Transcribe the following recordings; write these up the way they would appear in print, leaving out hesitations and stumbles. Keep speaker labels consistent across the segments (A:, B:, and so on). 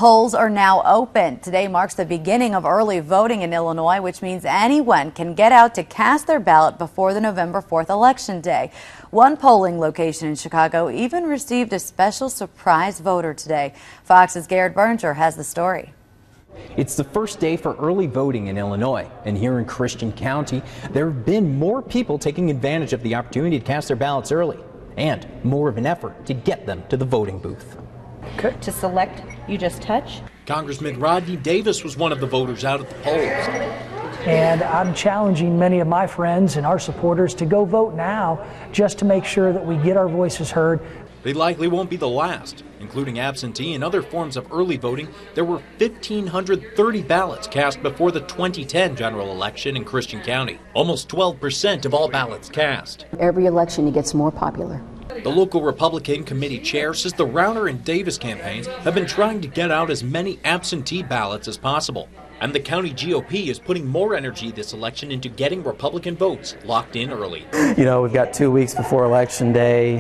A: polls are now open. Today marks the beginning of early voting in Illinois, which means anyone can get out to cast their ballot before the November 4th election day. One polling location in Chicago even received a special surprise voter today. Fox's Garrett Berger has the story.
B: It's the first day for early voting in Illinois, and here in Christian County, there have been more people taking advantage of the opportunity to cast their ballots early, and more of an effort to get them to the voting booth.
C: To select, you just touch.
D: Congressman Rodney Davis was one of the voters out at the polls.
E: And I'm challenging many of my friends and our supporters to go vote now, just to make sure that we get our voices heard.
D: They likely won't be the last. Including absentee and other forms of early voting, there were 1,530 ballots cast before the 2010 general election in Christian County. Almost 12% of all ballots cast.
F: Every election, it gets more popular.
D: The local Republican committee chair says the Rauner and Davis campaigns have been trying to get out as many absentee ballots as possible. And the county GOP is putting more energy this election into getting Republican votes locked in early.
G: You know, we've got 2 weeks before Election Day.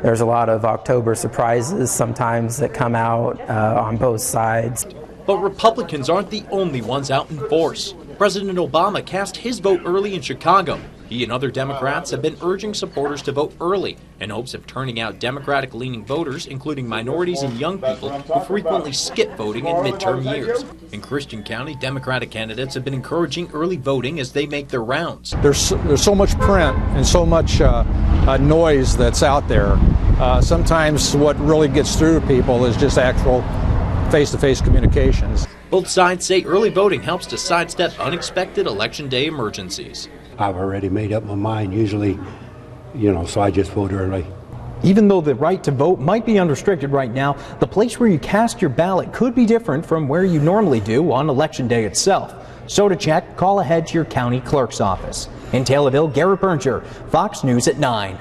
G: There's a lot of October surprises sometimes that come out on both sides.
D: But Republicans aren't the only ones out in force. President Obama cast his vote early in Chicago. He and other Democrats have been urging supporters to vote early in hopes of turning out Democratic-leaning voters, inclling minorities and young people who frequently skip voting in midterm years. In Christian County, Democratic candidates have been encouraging early voting as they make their rounds.
H: There's so much print and so much noise that's out there. Sometimes what really gets through to people is just actual face-to-face communications.
D: Both sides say early voting helps to sidestep unexpected Election Day emergencies.
I: I've already made up my mind, usually, so I just vote early.
B: Even though the right to vote might be unrestricted right now, the place where you cast your ballot could be different from where you normally do on Election Day itself. So to check, call ahead to your county clerk's office. In Taylorville, Garrett Berger, Fox News at 9.